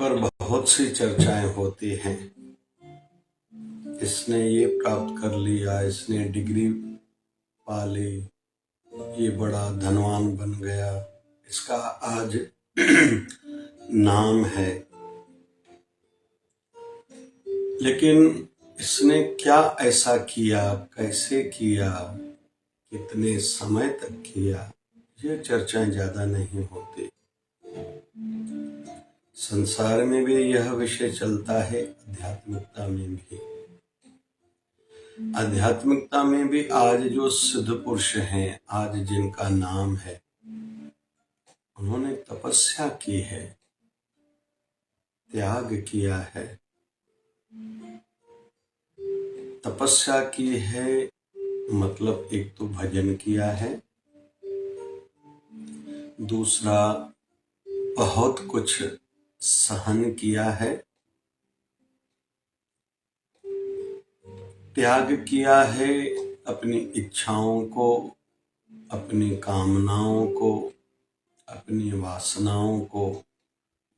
पर बहुत सी चर्चाएं होती हैं। इसने ये प्राप्त कर लिया, इसने डिग्री पा ली, ये बड़ा धनवान बन गया, इसका आज नाम है। लेकिन इसने क्या ऐसा किया, कैसे किया, कितने समय तक किया, ये चर्चाएं ज्यादा नहीं होती। संसार में भी यह विषय चलता है, आध्यात्मिकता में भी। आध्यात्मिकता में भी आज जो सिद्ध पुरुष हैं, आज जिनका नाम है, उन्होंने तपस्या की है, त्याग किया है। तपस्या की है मतलब एक तो भजन किया है, दूसरा बहुत कुछ सहन किया है, त्याग किया है अपनी इच्छाओं को, अपनी कामनाओं को, अपनी वासनाओं को।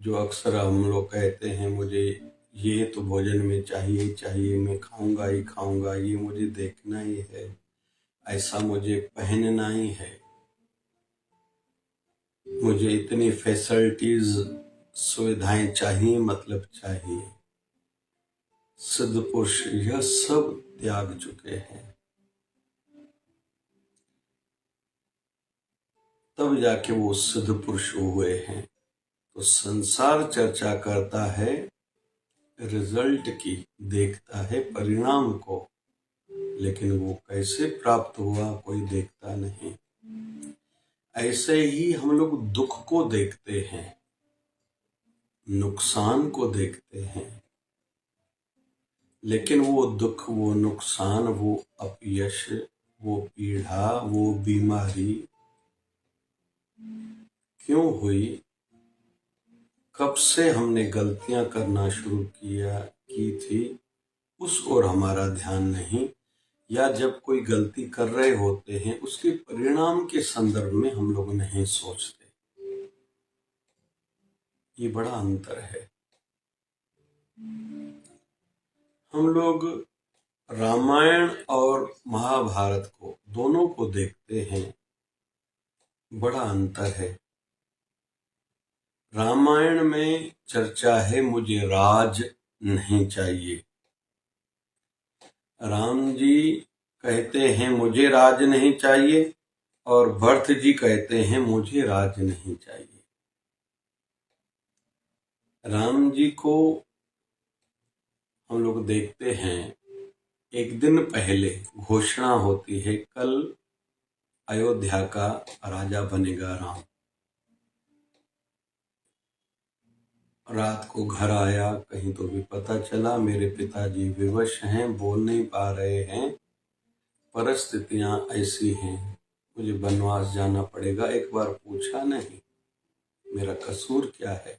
जो अक्सर हम लोग कहते हैं, मुझे ये तो भोजन में चाहिए, मैं खाऊंगा ही खाऊंगा, ये मुझे देखना ही है, ऐसा मुझे पहनना ही है, मुझे इतनी फैसिलिटीज सुविधाएं चाहिए, मतलब चाहिए। सिद्ध पुरुष यह सब त्याग चुके हैं, तब जाके वो सिद्ध पुरुष हुए हैं। तो संसार चर्चा करता है रिजल्ट की, देखता है परिणाम को, लेकिन वो कैसे प्राप्त हुआ कोई देखता नहीं। ऐसे ही हम लोग दुख को देखते हैं, नुकसान को देखते हैं, लेकिन वो दुख, वो नुकसान, वो अपयश, वो पीड़ा, वो बीमारी क्यों हुई, कब से हमने गलतियां करना शुरू की थी, उस ओर हमारा ध्यान नहीं। या जब कोई गलती कर रहे होते हैं, उसके परिणाम के संदर्भ में हम लोग नहीं सोचते। ये बड़ा अंतर है। हम लोग रामायण और महाभारत को, दोनों को देखते हैं, बड़ा अंतर है। रामायण में चर्चा है मुझे राज नहीं चाहिए। राम जी कहते हैं मुझे राज नहीं चाहिए, और भरत जी कहते हैं मुझे राज नहीं चाहिए। राम जी को हम लोग देखते हैं, एक दिन पहले घोषणा होती है, कल अयोध्या का राजा बनेगा राम। रात को घर आया, कहीं तो भी पता चला मेरे पिताजी विवश हैं, बोल नहीं पा रहे हैं, परिस्थितियां ऐसी हैं, मुझे वनवास जाना पड़ेगा। एक बार पूछा नहीं मेरा कसूर क्या है।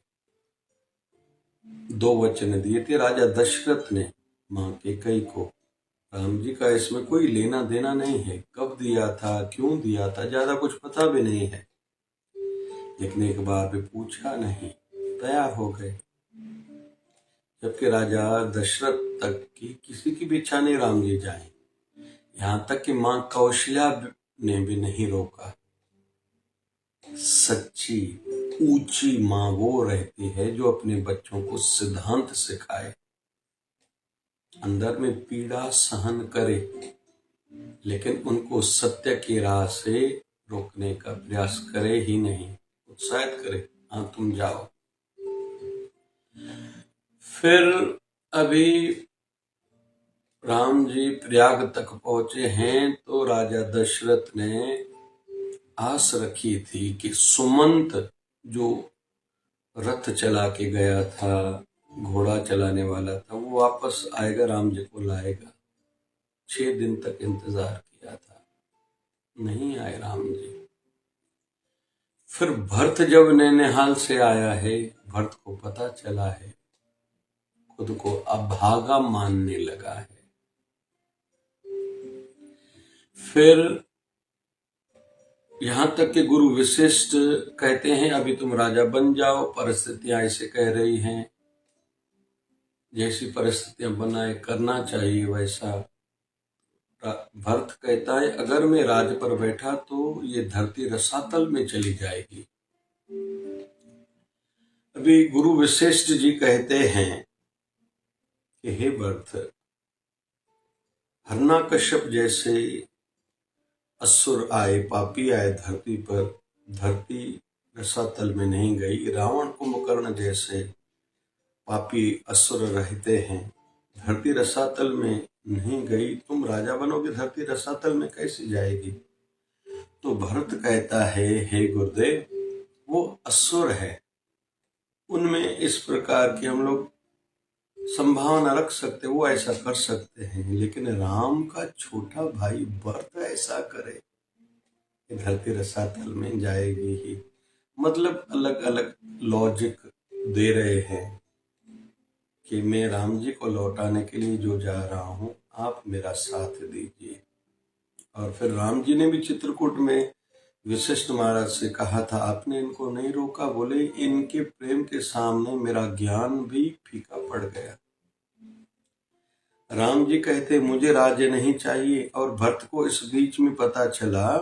2 वचन दिए थे राजा दशरथ ने मां कैकेयी को। राम जी का इसमें कोई लेना देना नहीं है, कब दिया था, क्यों दिया था, ज्यादा कुछ पता भी नहीं है, लेकिन एक बार भी पूछा नहीं, तैयार हो गए। जबकि राजा दशरथ तक की किसी की भी इच्छा नहीं राम जी जाए, यहां तक कि मां कौशल्या ने भी नहीं रोका। सच्ची ऊंची मां वो रहती है जो अपने बच्चों को सिद्धांत सिखाए, अंदर में पीड़ा सहन करे, लेकिन उनको सत्य की राह से रोकने का प्रयास करे ही नहीं, उत्साहित करे, हाँ तुम जाओ। फिर अभी राम जी प्रयाग तक पहुंचे हैं, तो राजा दशरथ ने आस रखी थी कि सुमंत जो रथ चला के गया था, घोड़ा चलाने वाला था, वो वापस आएगा, राम जी को लाएगा। 6 दिन तक इंतजार किया था, नहीं आए राम जी। फिर भरत जब नैनिहाल से आया है, भरत को पता चला है, खुद को अभागा मानने लगा है। फिर यहां तक कि गुरु वशिष्ठ कहते हैं अभी तुम राजा बन जाओ, परिस्थितियां ऐसे कह रही हैं, जैसी परिस्थितियां बनाए करना चाहिए वैसा। भरत कहता है अगर मैं राज पर बैठा तो ये धरती रसातल में चली जाएगी। अभी गुरु वशिष्ठ जी कहते हैं कि हे भरत, हिरण्यकश्यप जैसे असुर आए, पापी आए धरती पर, धरती रसातल में नहीं गई। रावण कुंभकर्ण जैसे पापी असुर रहते हैं, धरती रसातल में नहीं गई। तुम राजा बनोगे, धरती रसातल में कैसे जाएगी? तो भरत कहता है हे गुरुदेव, वो असुर है, उनमें इस प्रकार की हम लोग संभावना रख सकते, वो ऐसा कर सकते हैं, लेकिन राम का छोटा भाई भरत ऐसा करे, धरती रसातल में जाएगी ही। मतलब अलग अलग लॉजिक दे रहे हैं कि मैं राम जी को लौटाने के लिए जो जा रहा हूं, आप मेरा साथ दीजिए। और फिर राम जी ने भी चित्रकूट में वशिष्ठ महाराज से कहा था, आपने इनको नहीं रोका? बोले इनके प्रेम के सामने मेरा ज्ञान भी फीका पड़ गया। राम जी कहते मुझे राज्य नहीं चाहिए, और भरत को इस बीच में पता चला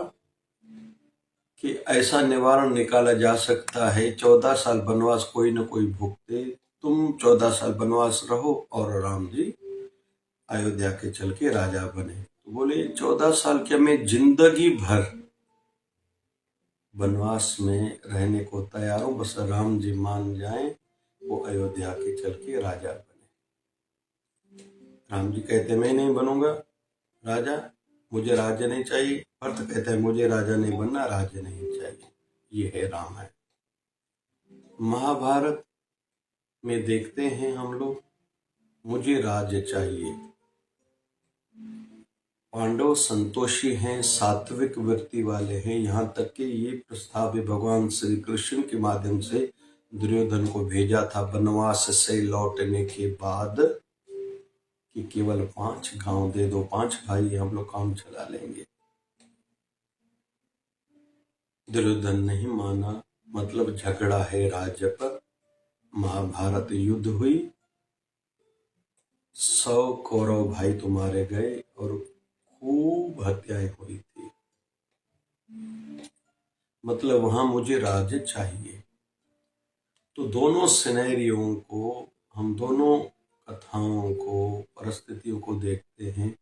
कि ऐसा निवारण निकाला जा सकता है, 14 साल वनवास कोई न कोई भुगते, तुम 14 साल वनवास रहो और राम जी अयोध्या के चल के राजा बने। तो बोले 14 साल क्या, मैं जिंदगी भर वनवास में रहने को तैयार हूं, बस राम जी मान जाएं, वो अयोध्या के चल के राजा बने। राम जी कहते मैं नहीं बनूंगा राजा, मुझे राज्य नहीं चाहिए। भरत कहता है मुझे राजा नहीं बनना, राज्य नहीं चाहिए। ये है रामायण। महाभारत में देखते हैं हम लोग, मुझे राज्य चाहिए। पांडव संतोषी हैं, सात्विक वृत्ति वाले हैं, यहाँ तक कि ये प्रस्ताव भगवान श्री कृष्ण के माध्यम से दुर्योधन को भेजा था वनवास से लौटने के बाद, कि केवल 5 गांव दे दो, 5 भाई हम लोग काम चला लेंगे। दुर्योधन नहीं माना, मतलब झगड़ा है राज्य पर। महाभारत युद्ध हुई, 100 कौरव भाई तो मारे गए और खूब हत्याएं हुई थी। मतलब वहां मुझे राज्य चाहिए। तो दोनों सिनेरियों को, हम दोनों कथाओं को, परिस्थितियों को देखते हैं।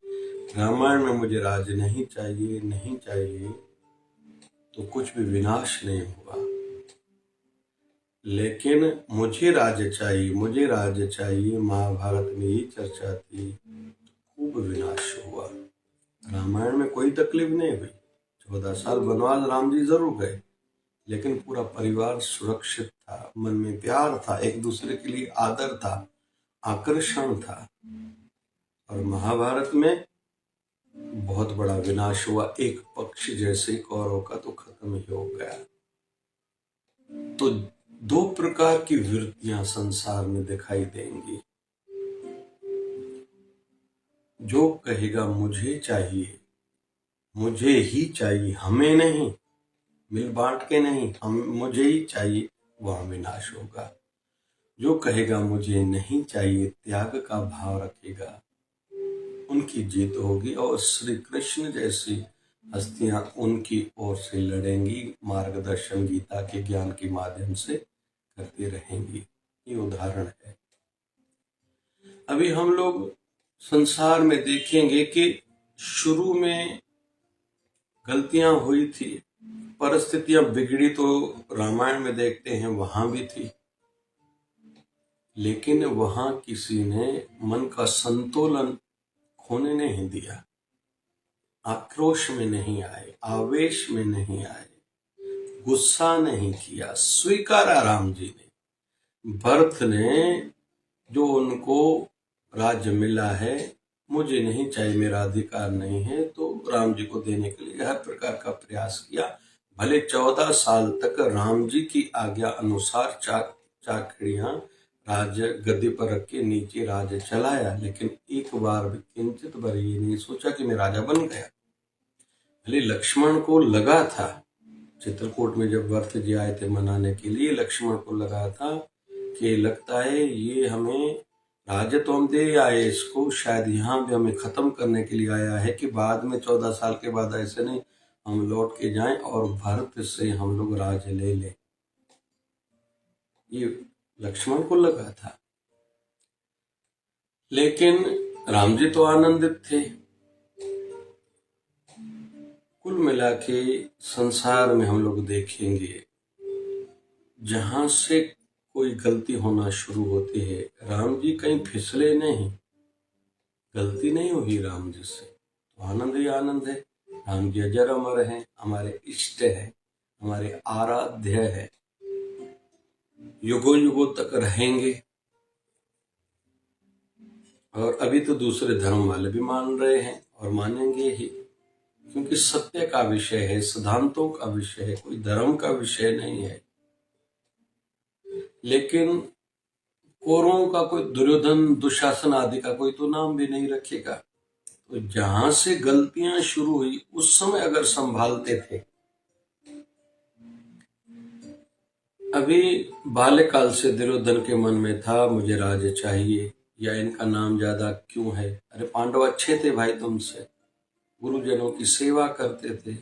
रामायण में मुझे राज्य नहीं चाहिए, नहीं चाहिए तो कुछ भी विनाश नहीं हुआ, लेकिन मुझे राज्य चाहिए, मुझे राज्य चाहिए, महाभारत में ये चर्चा थी, खूब विनाश हुआ। रामायण में कोई तकलीफ नहीं हुई। 14 साल वनवास राम जी जरूर गए, लेकिन पूरा परिवार सुरक्षित था, मन में प्यार था, एक दूसरे के लिए आदर था, आकर्षण था। और महाभारत में बहुत बड़ा विनाश हुआ, एक पक्ष जैसे कौरव का तो खत्म ही हो गया। तो 2 प्रकार की वृत्तियां संसार में दिखाई देंगी। जो कहेगा मुझे चाहिए, मुझे ही चाहिए, हमें नहीं, मिल बांट के नहीं, हम मुझे ही चाहिए, वह विनाश होगा। जो कहेगा मुझे नहीं चाहिए, त्याग का भाव रखेगा, उनकी जीत होगी। और श्री कृष्ण जैसी हस्तियां उनकी ओर से लड़ेंगी, मार्गदर्शन गीता के ज्ञान के माध्यम से करती रहेंगी। ये उदाहरण है। अभी हम लोग संसार में देखेंगे कि शुरू में गलतियां हुई थी, परिस्थितियां बिगड़ी, तो रामायण में देखते हैं वहां भी थी, लेकिन वहां किसी ने मन का संतुलन खोने नहीं दिया, आक्रोश में नहीं आए, आवेश में नहीं आए, गुस्सा नहीं किया, स्वीकारा राम जी ने। भरत ने जो उनको राज्य मिला है, मुझे नहीं चाहिए, मेरा अधिकार नहीं है, तो राम जी को देने के लिए हर प्रकार का प्रयास किया। भले 14 साल तक राम जी की आज्ञा अनुसार चाकड़ियां राज्य गद्दी पर रख के नीचे राज्य चलाया, लेकिन एक बार भी किंचित बार ये नहीं सोचा कि मैं राजा बन गया। भले लक्ष्मण को लगा था, चित्रकूट में जब भरत जी आए थे मनाने के लिए, लक्ष्मण को लगा था कि लगता है ये हमें राज्य तो हम दे आए इसको, शायद यहाँ भी हमें खत्म करने के लिए आया है कि बाद में 14 साल के बाद ऐसे नहीं हम लौट के जाएं और भरत से हम लोग राज्य ले लें। ये लक्ष्मण को लगा था, लेकिन राम जी तो आनंदित थे। कुल मिला के संसार में हम लोग देखेंगे, जहां से कोई गलती होना शुरू होती है, राम जी कहीं फिसले नहीं, गलती नहीं हुई राम जी से, तो आनंद ही आनंद है। राम जी अजर अमर हैं, हमारे इष्ट है, हमारे आराध्य है, युगों युगों तक रहेंगे। और अभी तो दूसरे धर्म वाले भी मान रहे हैं और मानेंगे ही, क्योंकि सत्य का विषय है, सिद्धांतों का विषय है, कोई धर्म का विषय नहीं है। लेकिन कौरवों का कोई दुर्योधन दुशासन आदि का कोई तो नाम भी नहीं रखेगा। तो जहां से गलतियां शुरू हुई उस समय अगर संभालते थे, अभी बाल्यकाल से दुर्योधन के मन में था मुझे राज्य चाहिए, या इनका नाम ज्यादा क्यों है, अरे पांडव अच्छे थे भाई तुमसे, गुरुजनों की सेवा करते थे,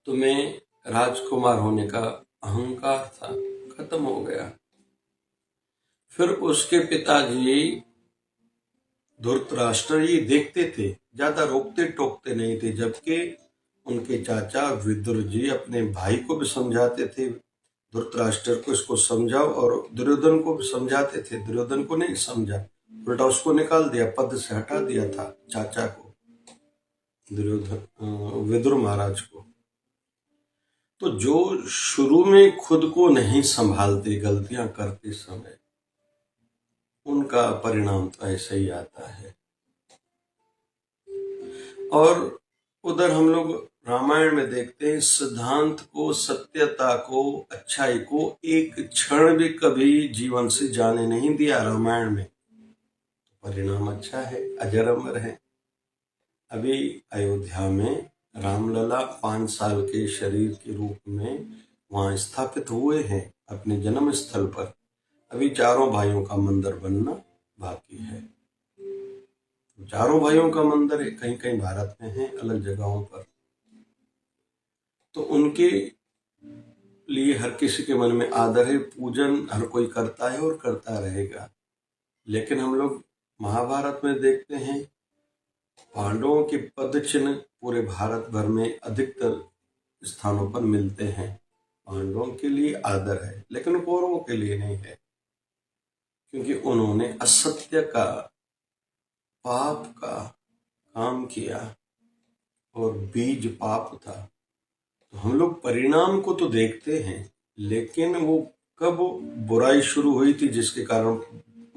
तुम्हें राजकुमार होने का अहंकार था, खत्म हो गया। फिर उसके पिताजी धृतराष्ट्र ये देखते थे, ज्यादा रोकते टोकते नहीं थे, जबकि उनके चाचा विदुर जी अपने भाई को भी समझाते थे, धृतराष्ट्र को इसको समझाओ, और दुर्योधन को भी समझाते थे। दुर्योधन को नहीं समझा, उल्टा उसको निकाल दिया, पद से हटा दिया था चाचा को, दुर्योधन विदुर महाराज को। तो जो शुरू में खुद को नहीं संभालते गलतियां करते समय, उनका परिणाम तो ऐसा ही आता है। और उधर हम लोग रामायण में देखते हैं, सिद्धांत को, सत्यता को, अच्छाई को एक क्षण भी कभी जीवन से जाने नहीं दिया रामायण में। परिणाम अच्छा है, अजर अमर है। अभी अयोध्या में रामलला 5 साल के शरीर के रूप में वहां स्थापित हुए हैं अपने जन्म स्थल पर। अभी चारों भाइयों का मंदिर बनना बाकी है। चारों भाइयों का मंदिर है, कहीं कहीं भारत में है, अलग जगहों पर। तो उनके लिए हर किसी के मन में आदर है, पूजन हर कोई करता है और करता रहेगा। लेकिन हम लोग महाभारत में देखते हैं, पांडवों के पद चिन्ह पूरे भारत भर में अधिकतर स्थानों पर मिलते हैं। पांडवों के लिए आदर है, लेकिन कौरवों के लिए नहीं है, क्योंकि उन्होंने असत्य का, पाप का काम किया और बीज पाप था। तो हम लोग परिणाम को तो देखते हैं, लेकिन वो कब बुराई शुरू हुई थी जिसके कारण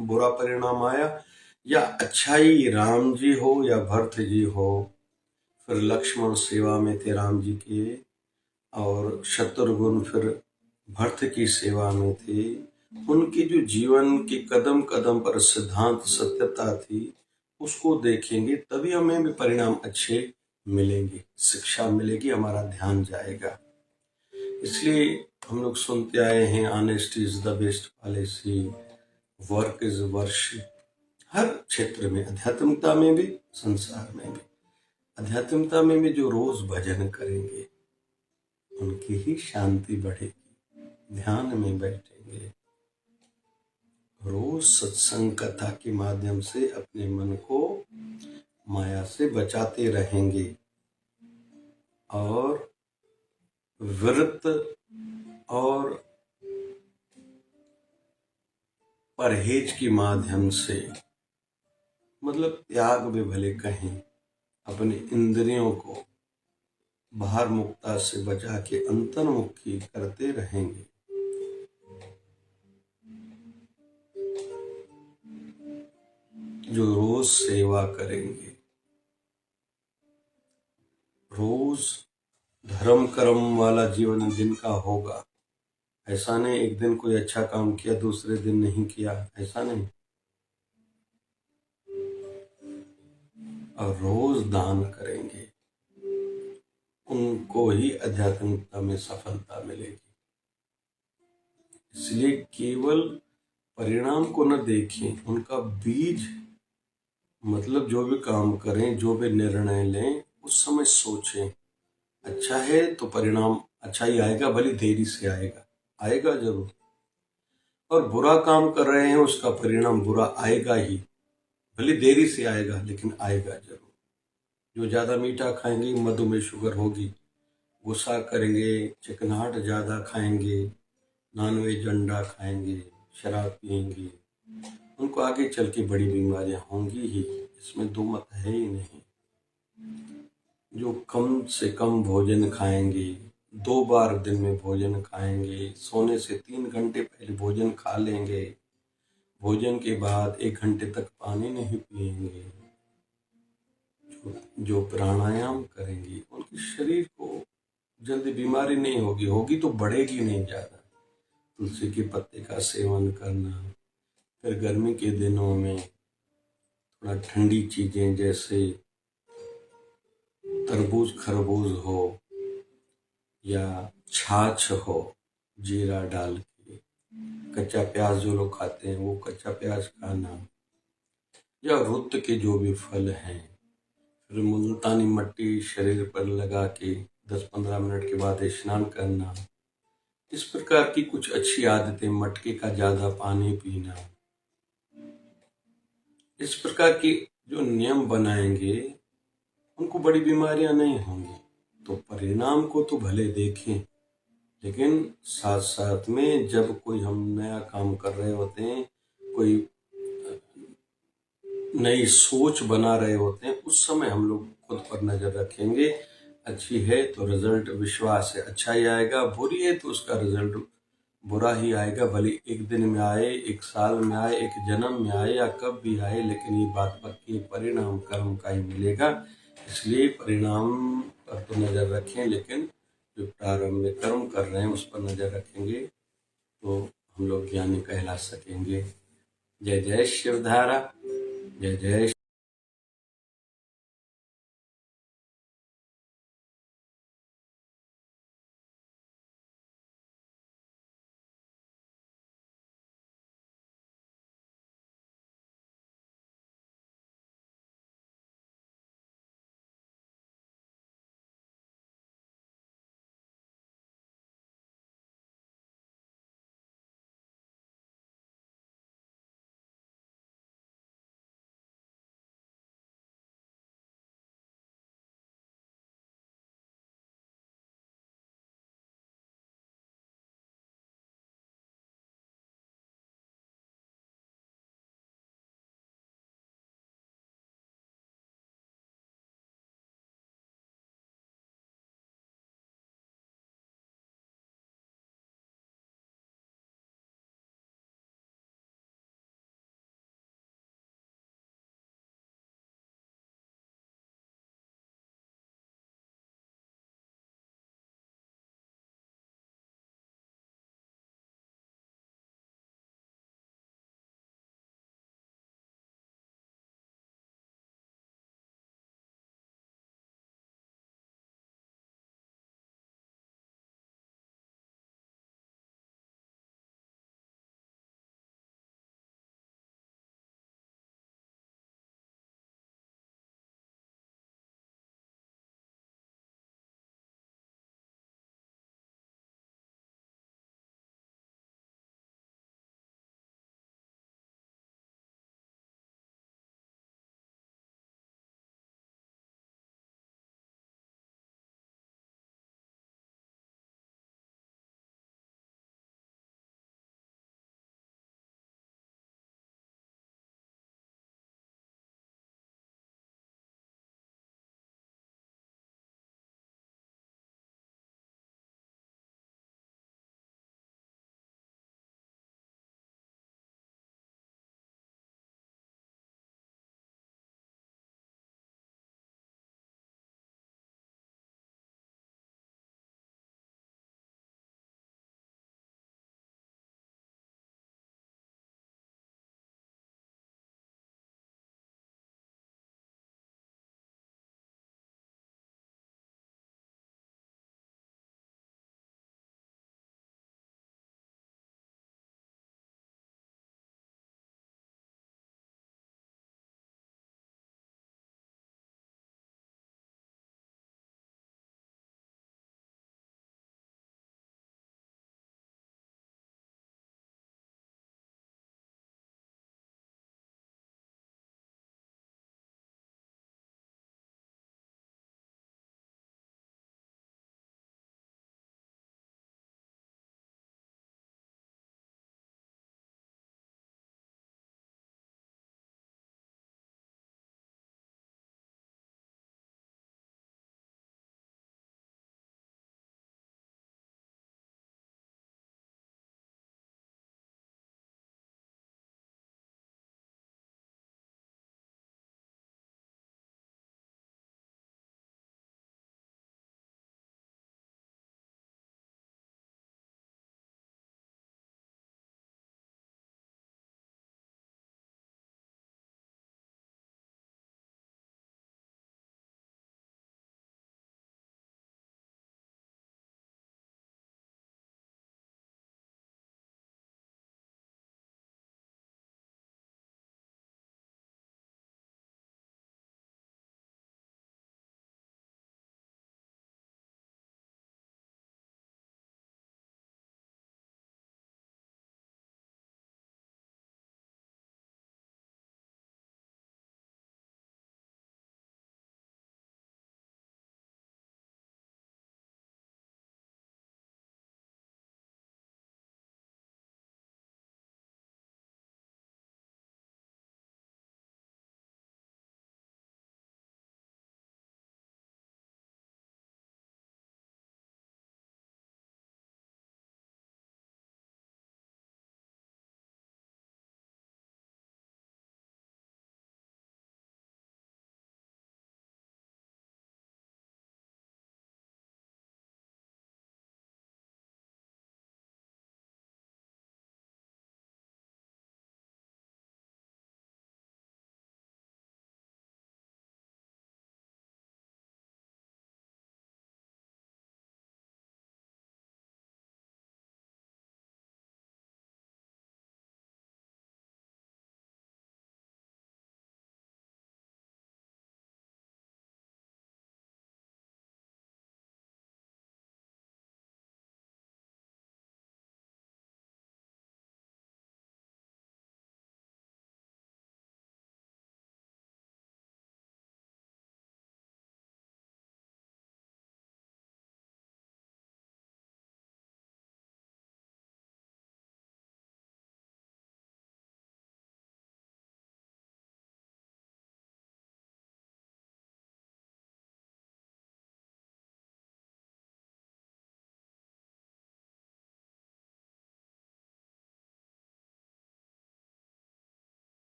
बुरा परिणाम आया, या अच्छाई राम जी हो या भरत जी हो। फिर लक्ष्मण सेवा में थे राम जी के, और शत्रुघ्न फिर भरत की सेवा में थे। उनके जो जीवन के कदम कदम पर सिद्धांत सत्यता थी, उसको देखेंगे तभी हमें भी परिणाम अच्छे मिलेंगे, शिक्षा मिलेगी, हमारा ध्यान जाएगा। इसलिए हम लोग सुनते आए हैं, honesty is the best policy, work is worship. हर क्षेत्र में, आध्यात्मिकता में भी, संसार में भी। आध्यात्मिकता में भी जो रोज भजन करेंगे उनकी ही शांति बढ़ेगी, ध्यान में बैठेंगे, रोज सत्संग कथा के माध्यम से अपने मन को माया से बचाते रहेंगे, और व्रत और परहेज के माध्यम से, मतलब त्याग भी भले कहें, अपने इंद्रियों को बाहर मुक्ता से बचा के अंतर्मुखी करते रहेंगे। जो रोज सेवा करेंगे, रोज धर्म कर्म वाला जीवन जिनका होगा, ऐसा नहीं एक दिन कोई अच्छा काम किया दूसरे दिन नहीं किया, ऐसा नहीं, और रोज दान करेंगे, उनको ही आध्यात्मिकता में सफलता मिलेगी। इसलिए केवल परिणाम को न देखें, उनका बीज, मतलब जो भी काम करें, जो भी निर्णय लें, उस समय सोचें। अच्छा है तो परिणाम अच्छा ही आएगा, भले देरी से आएगा, आएगा जरूर। और बुरा काम कर रहे हैं, उसका परिणाम बुरा आएगा ही, भले देरी से आएगा लेकिन आएगा जरूर। जो ज्यादा मीठा खाएंगे, मधुमेह शुगर होगी। गुस्सा करेंगे, चिकनाहट ज्यादा खाएंगे, नॉनवेज अंडा खाएंगे, शराब पिएंगे, उनको आगे चल के बड़ी बीमारियां होंगी ही, इसमें दो मत है ही नहीं। जो कम से कम भोजन खाएंगे, 2 बार दिन में भोजन खाएंगे, सोने से 3 घंटे पहले भोजन खा लेंगे, भोजन के बाद 1 घंटे तक पानी नहीं पिएंगे, जो प्राणायाम करेंगे, उनके शरीर को जल्दी बीमारी नहीं होगी, होगी तो बढ़ेगी नहीं ज्यादा। तुलसी के पत्ते का सेवन करना, फिर गर्मी के दिनों में थोड़ा ठंडी चीजें जैसे तरबूज खरबूज हो या छाछ हो, जीरा डाल के, कच्चा प्याज जो लोग खाते हैं वो कच्चा प्याज खाना, या रुत के जो भी फल हैं, फिर मुल्तानी मट्टी शरीर पर लगा के 10-15 मिनट के बाद स्नान करना। इस प्रकार की कुछ अच्छी आदतें, मटके का ज्यादा पानी पीना, इस प्रकार के जो नियम बनाएंगे, उनको बड़ी बीमारियां नहीं होंगी। तो परिणाम को तो भले देखें, लेकिन साथ साथ में जब कोई हम नया काम कर रहे होते हैं, कोई नई सोच बना रहे होते हैं, उस समय हम लोग खुद पर नजर रखेंगे। अच्छी है तो रिजल्ट विश्वास है अच्छा ही आएगा, बुरी है तो उसका रिजल्ट बुरा ही आएगा, भले 1 दिन में आए, 1 साल में आए, 1 जन्म में आए, या कब भी आए, लेकिन ये बात पक्की, परिणाम कर्म का ही मिलेगा। इसलिए परिणाम पर तो नजर रखें, लेकिन जो प्रारंभ में कर्म कर रहे हैं उस पर नजर रखेंगे तो हम लोग ज्ञानी कहला सकेंगे। जय जय शिवधारा, जय जय